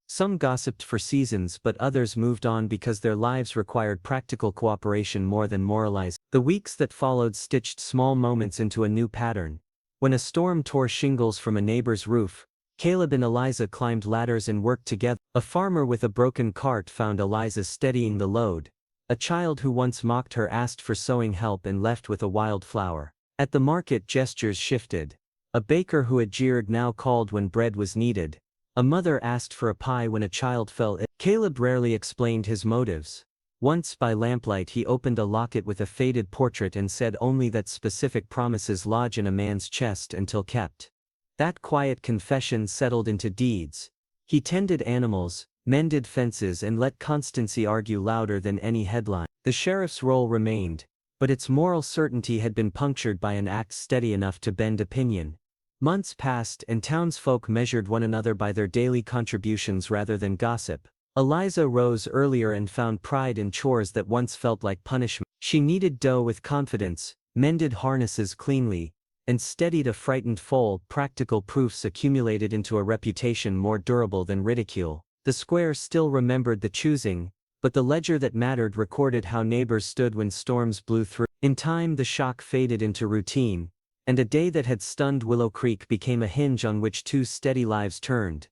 Some gossiped for seasons, but others moved on because their lives required practical cooperation more than moralizing. The weeks that followed stitched small moments into a new pattern. When a storm tore shingles from a neighbor's roof, Caleb and Eliza climbed ladders and worked together. A farmer with a broken cart found Eliza steadying the load. A child who once mocked her asked for sewing help and left with a wildflower. At the market, gestures shifted. A baker who had jeered now called when bread was needed. A mother asked for a pie when a child fell ill. Caleb rarely explained his motives. Once by lamplight he opened a locket with a faded portrait and said only that specific promises lodge in a man's chest until kept. That quiet confession settled into deeds. He tended animals, mended fences, and let constancy argue louder than any headline. The sheriff's role remained, but its moral certainty had been punctured by an act steady enough to bend opinion. Months passed and townsfolk measured one another by their daily contributions rather than gossip. Eliza rose earlier and found pride in chores that once felt like punishment. She kneaded dough with confidence, mended harnesses cleanly, and steadied a frightened foal. Practical proofs accumulated into a reputation more durable than ridicule. The square still remembered the choosing, but the ledger that mattered recorded how neighbors stood when storms blew through. In time the shock faded into routine, and a day that had stunned Willow Creek became a hinge on which two steady lives turned.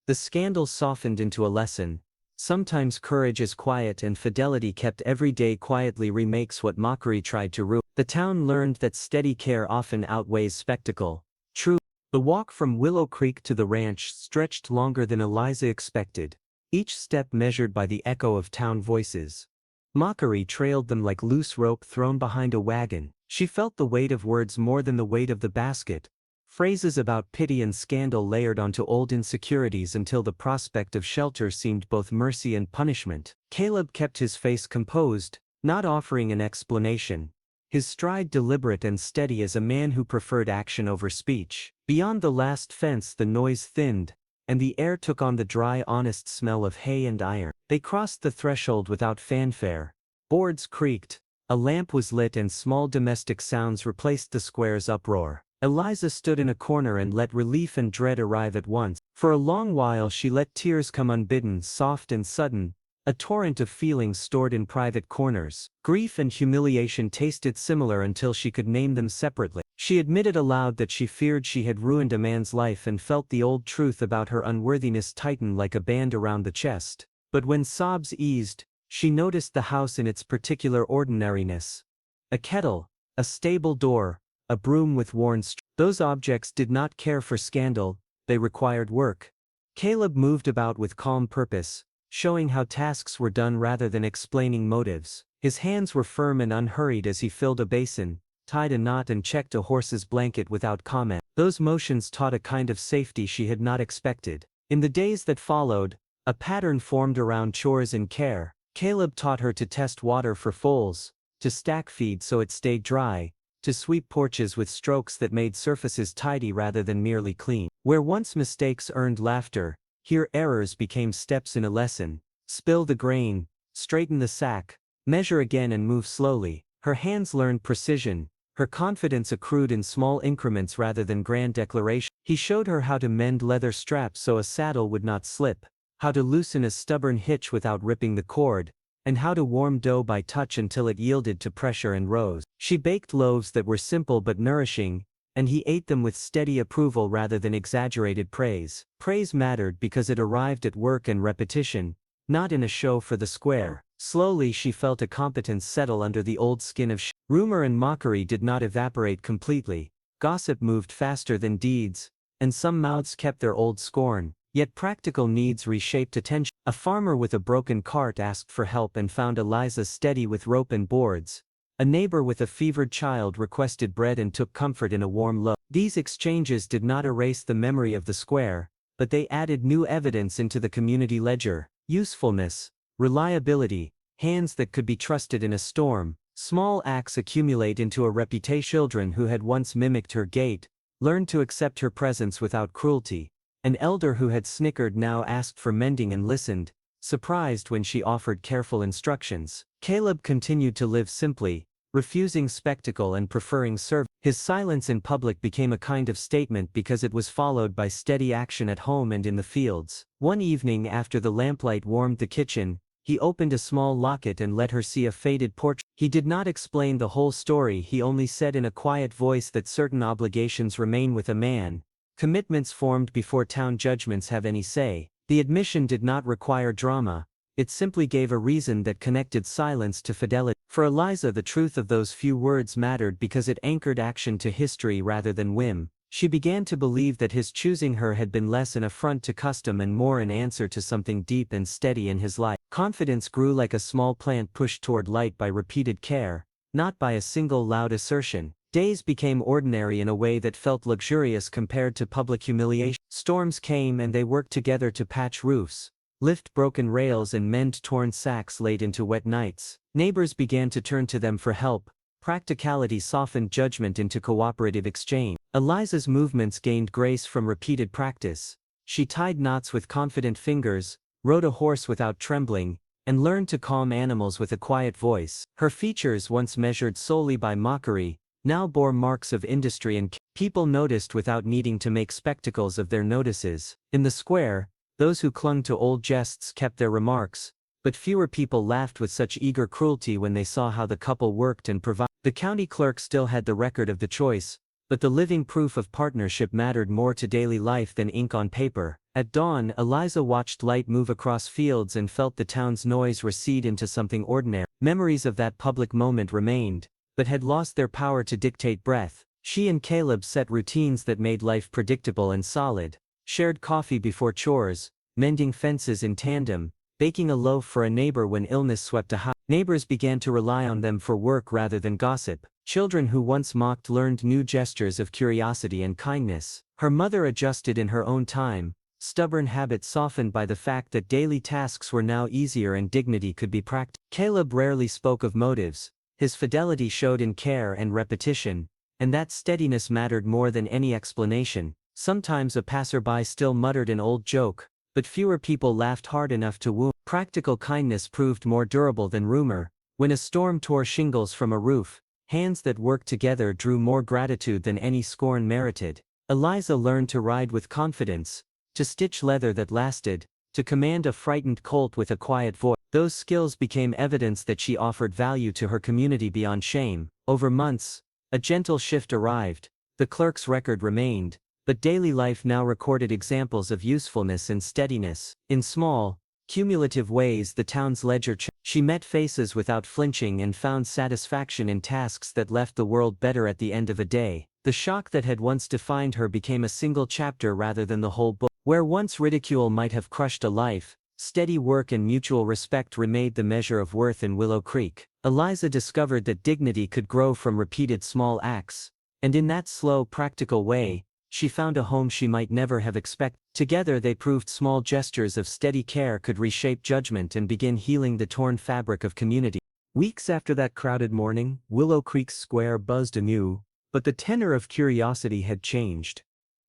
The scandal softened into a lesson. Sometimes courage is quiet and fidelity kept every day quietly remakes what mockery tried to ruin. The town learned that steady care often outweighs spectacle. True. The walk from Willow Creek to the ranch stretched longer than Eliza expected, each step measured by the echo of town voices. Mockery trailed them like loose rope thrown behind a wagon. She felt the weight of words more than the weight of the basket. Phrases about pity and scandal layered onto old insecurities until the prospect of shelter seemed both mercy and punishment. Caleb kept his face composed, not offering an explanation, his stride deliberate and steady as a man who preferred action over speech. Beyond the last fence the noise thinned, and the air took on the dry, honest smell of hay and iron. They crossed the threshold without fanfare. Boards creaked, a lamp was lit and small domestic sounds replaced the square's uproar. Eliza stood in a corner and let relief and dread arrive at once. For a long while she let tears come unbidden, soft and sudden, a torrent of feelings stored in private corners. Grief and humiliation tasted similar until she could name them separately. She admitted aloud that she feared she had ruined a man's life and felt the old truth about her unworthiness tighten like a band around the chest. But when sobs eased, she noticed the house in its particular ordinariness. A kettle, a stable door, a broom with worn strings. Those objects did not care for scandal, they required work. Caleb moved about with calm purpose, showing how tasks were done rather than explaining motives. His hands were firm and unhurried as he filled a basin, tied a knot and checked a horse's blanket without comment. Those motions taught a kind of safety she had not expected. In the days that followed, a pattern formed around chores and care. Caleb taught her to test water for foals, to stack feed so it stayed dry, to sweep porches with strokes that made surfaces tidy rather than merely clean. Where once mistakes earned laughter, here errors became steps in a lesson. Spill the grain, straighten the sack, measure again and move slowly. Her hands learned precision, her confidence accrued in small increments rather than grand declarations. He showed her how to mend leather straps so a saddle would not slip, how to loosen a stubborn hitch without ripping the cord, and how to warm dough by touch until it yielded to pressure and rose. She baked loaves that were simple but nourishing, and he ate them with steady approval rather than exaggerated praise. Praise mattered because it arrived at work and repetition, not in a show for the square. Slowly she felt a competence settle under the old skin of rumor, and mockery did not evaporate completely. Gossip moved faster than deeds, and some mouths kept their old scorn. Yet practical needs reshaped attention. A farmer with a broken cart asked for help and found Eliza steady with rope and boards. A neighbor with a fevered child requested bread and took comfort in a warm loaf. These exchanges did not erase the memory of the square, but they added new evidence into the community ledger. Usefulness, reliability, hands that could be trusted in a storm. Small acts accumulate into a reputation. Children who had once mimicked her gait learned to accept her presence without cruelty. An elder who had snickered now asked for mending and listened, surprised when she offered careful instructions. Caleb continued to live simply, refusing spectacle and preferring service. His silence in public became a kind of statement because it was followed by steady action at home and in the fields. One evening after the lamplight warmed the kitchen, he opened a small locket and let her see a faded portrait. He did not explain the whole story, he only said in a quiet voice that certain obligations remain with a man. Commitments formed before town judgments have any say. The admission did not require drama, it simply gave a reason that connected silence to fidelity. For Eliza the truth of those few words mattered because it anchored action to history rather than whim. She began to believe that his choosing her had been less an affront to custom and more an answer to something deep and steady in his life. Confidence grew like a small plant pushed toward light by repeated care, not by a single loud assertion. Days became ordinary in a way that felt luxurious compared to public humiliation. Storms came and they worked together to patch roofs, lift broken rails and mend torn sacks late into wet nights. Neighbors began to turn to them for help. Practicality softened judgment into cooperative exchange. Eliza's movements gained grace from repeated practice. She tied knots with confident fingers, rode a horse without trembling, and learned to calm animals with a quiet voice. Her features, once measured solely by mockery, now bore marks of industry and people noticed without needing to make spectacles of their notices. In the square, those who clung to old jests kept their remarks, but fewer people laughed with such eager cruelty when they saw how the couple worked and provided. The county clerk still had the record of the choice, but the living proof of partnership mattered more to daily life than ink on paper. At dawn, Eliza watched light move across fields and felt the town's noise recede into something ordinary. Memories of that public moment remained, but had lost their power to dictate breath. She and Caleb set routines that made life predictable and solid. Shared coffee before chores, mending fences in tandem, baking a loaf for a neighbor when illness swept a house. Neighbors began to rely on them for work rather than gossip. Children who once mocked learned new gestures of curiosity and kindness. Her mother adjusted in her own time, stubborn habits softened by the fact that daily tasks were now easier and dignity could be practiced. Caleb rarely spoke of motives. His fidelity showed in care and repetition, and that steadiness mattered more than any explanation. Sometimes a passerby still muttered an old joke, but fewer people laughed hard enough to wound. Practical kindness proved more durable than rumor. When a storm tore shingles from a roof, hands that worked together drew more gratitude than any scorn merited. Eliza learned to ride with confidence, to stitch leather that lasted, to command a frightened colt with a quiet voice. Those skills became evidence that she offered value to her community beyond shame. Over months, a gentle shift arrived. The clerk's record remained, but daily life now recorded examples of usefulness and steadiness. In small, cumulative ways the town's ledger changed. She met faces without flinching and found satisfaction in tasks that left the world better at the end of a day. The shock that had once defined her became a single chapter rather than the whole book. Where once ridicule might have crushed a life, steady work and mutual respect remained the measure of worth in Willow Creek. Eliza discovered that dignity could grow from repeated small acts, and in that slow, practical way, she found a home she might never have expected. Together they proved small gestures of steady care could reshape judgment and begin healing the torn fabric of community. Weeks after that crowded morning, Willow Creek Square buzzed anew, but the tenor of curiosity had changed.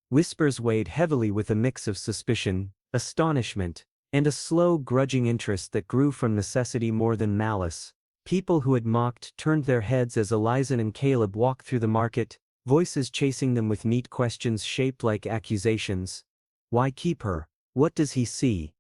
Whispers weighed heavily with a mix of suspicion, astonishment, and a slow, grudging interest that grew from necessity more than malice. People who had mocked turned their heads as Eliza and Caleb walked through the market, voices chasing them with neat questions shaped like accusations. Why keep her? What does he see?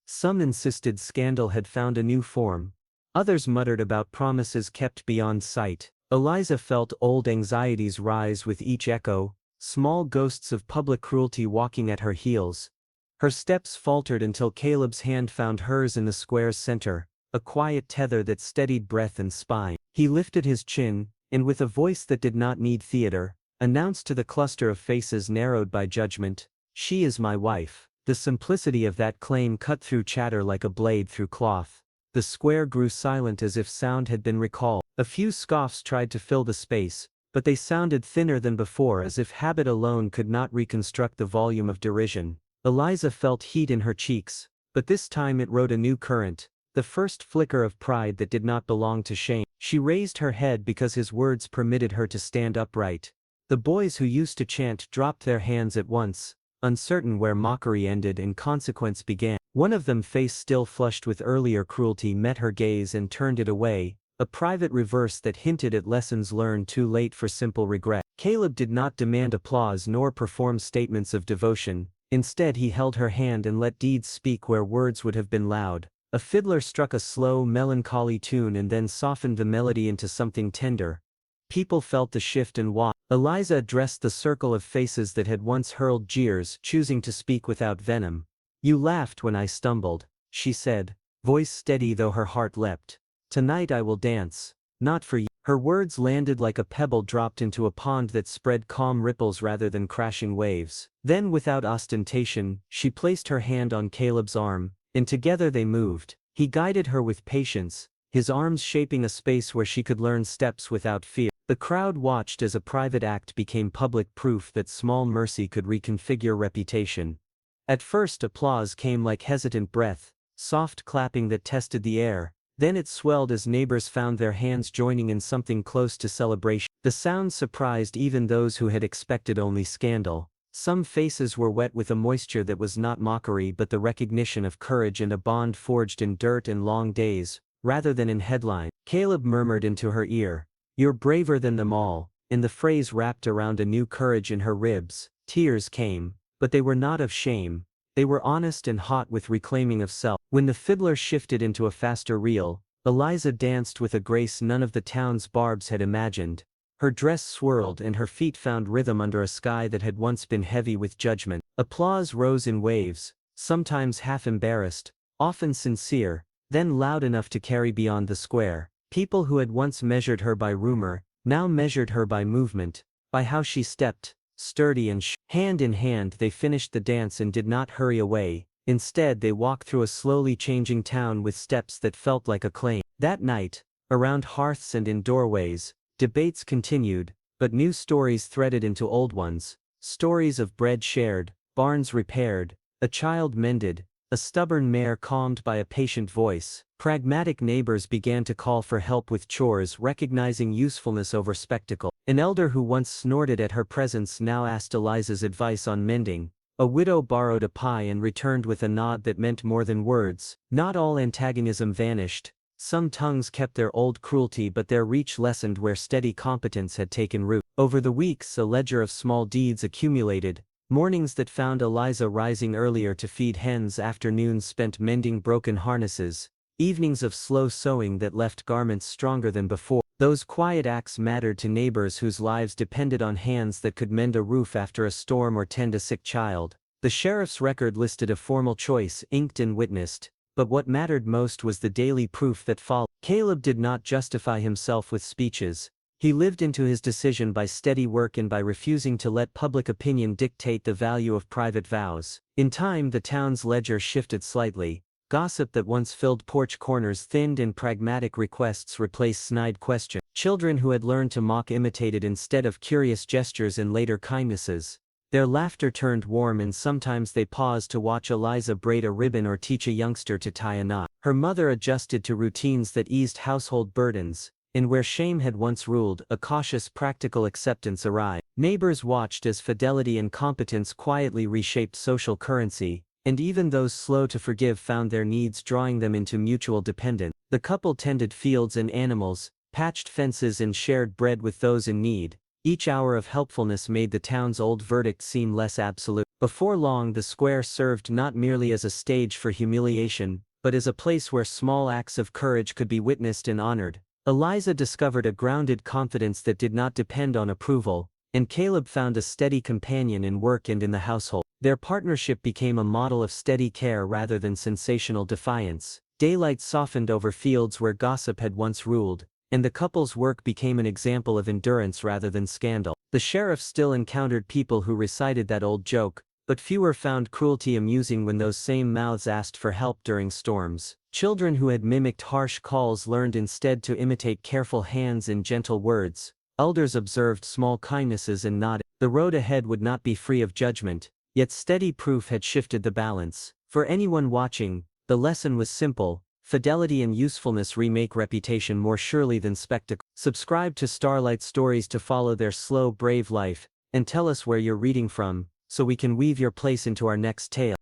Some insisted scandal had found a new form. Others muttered about promises kept beyond sight. Eliza felt old anxieties rise with each echo, small ghosts of public cruelty walking at her heels. Her steps faltered until Caleb's hand found hers in the square's center, a quiet tether that steadied breath and spine. He lifted his chin, and with a voice that did not need theater, announced to the cluster of faces narrowed by judgment, "She is my wife." The simplicity of that claim cut through chatter like a blade through cloth. The square grew silent as if sound had been recalled. A few scoffs tried to fill the space, but they sounded thinner than before, as if habit alone could not reconstruct the volume of derision. Eliza felt heat in her cheeks, but this time it rode a new current, the first flicker of pride that did not belong to shame. She raised her head because his words permitted her to stand upright. The boys who used to chant dropped their hands at once, uncertain where mockery ended and consequence began. One of them, face still flushed with earlier cruelty, met her gaze and turned it away, a private reverse that hinted at lessons learned too late for simple regret. Caleb did not demand applause nor perform statements of devotion. Instead he held her hand and let deeds speak where words would have been loud. A fiddler struck a slow, melancholy tune and then softened the melody into something tender. People felt the shift and watched. Eliza addressed the circle of faces that had once hurled jeers, choosing to speak without venom. "You laughed when I stumbled," she said, voice steady though her heart leapt. "Tonight I will dance. Not for you." Her words landed like a pebble dropped into a pond that spread calm ripples rather than crashing waves. Then, without ostentation, she placed her hand on Caleb's arm, and together they moved. He guided her with patience, his arms shaping a space where she could learn steps without fear. The crowd watched as a private act became public proof that small mercy could reconfigure reputation. At first applause came like hesitant breath, soft clapping that tested the air. Then it swelled as neighbors found their hands joining in something close to celebration. The sound surprised even those who had expected only scandal. Some faces were wet with a moisture that was not mockery but the recognition of courage and a bond forged in dirt and long days, rather than in headlines. Caleb murmured into her ear, "You're braver than them all," and the phrase wrapped around a new courage in her ribs. Tears came, but they were not of shame. They were honest and hot with reclaiming of self. When the fiddler shifted into a faster reel, Eliza danced with a grace none of the town's barbs had imagined. Her dress swirled and her feet found rhythm under a sky that had once been heavy with judgment. Applause rose in waves, sometimes half embarrassed, often sincere, then loud enough to carry beyond the square. People who had once measured her by rumor, now measured her by movement, by how she stepped, sturdy and hand in hand they finished the dance and did not hurry away. Instead they walked through a slowly changing town with steps that felt like acclaim. That night, around hearths and in doorways, Debates continued, but new stories threaded into old ones. Stories of bread shared, barns repaired, a child mended, a stubborn mare calmed by a patient voice. Pragmatic neighbors began to call for help with chores, recognizing usefulness over spectacle. An elder who once snorted at her presence now asked Eliza's advice on mending. A widow borrowed a pie and returned with a nod that meant more than words. Not all antagonism vanished. Some tongues kept their old cruelty, but their reach lessened where steady competence had taken root. Over the weeks, a ledger of small deeds accumulated. Mornings that found Eliza rising earlier to feed hens, afternoons spent mending broken harnesses, evenings of slow sewing that left garments stronger than before. Those quiet acts mattered to neighbors whose lives depended on hands that could mend a roof after a storm or tend a sick child. The sheriff's record listed a formal choice, inked and witnessed, but what mattered most was the daily proof that followed. Caleb did not justify himself with speeches. He lived into his decision by steady work and by refusing to let public opinion dictate the value of private vows. In time, the town's ledger shifted slightly. Gossip that once filled porch corners thinned and pragmatic requests replaced snide questions. Children who had learned to mock imitated instead of curious gestures and later kindnesses. Their laughter turned warm, and sometimes they paused to watch Eliza braid a ribbon or teach a youngster to tie a knot. Her mother adjusted to routines that eased household burdens, and where shame had once ruled, a cautious practical acceptance arrived. Neighbors watched as fidelity and competence quietly reshaped social currency, and even those slow to forgive found their needs drawing them into mutual dependence. The couple tended fields and animals, patched fences and shared bread with those in need. Each hour of helpfulness made the town's old verdict seem less absolute. Before long, the square served not merely as a stage for humiliation, but as a place where small acts of courage could be witnessed and honored. Eliza discovered a grounded confidence that did not depend on approval, and Caleb found a steady companion in work and in the household. Their partnership became a model of steady care rather than sensational defiance. Daylight softened over fields where gossip had once ruled, and the couple's work became an example of endurance rather than scandal. The sheriff still encountered people who recited that old joke, but fewer found cruelty amusing when those same mouths asked for help during storms. Children who had mimicked harsh calls learned instead to imitate careful hands and gentle words. Elders observed small kindnesses and nodded. The road ahead would not be free of judgment, yet steady proof had shifted the balance. For anyone watching, the lesson was simple: fidelity and usefulness remake reputation more surely than spectacle. Subscribe to Starlight Stories to follow their slow, brave life, and tell us where you're reading from, so we can weave your place into our next tale.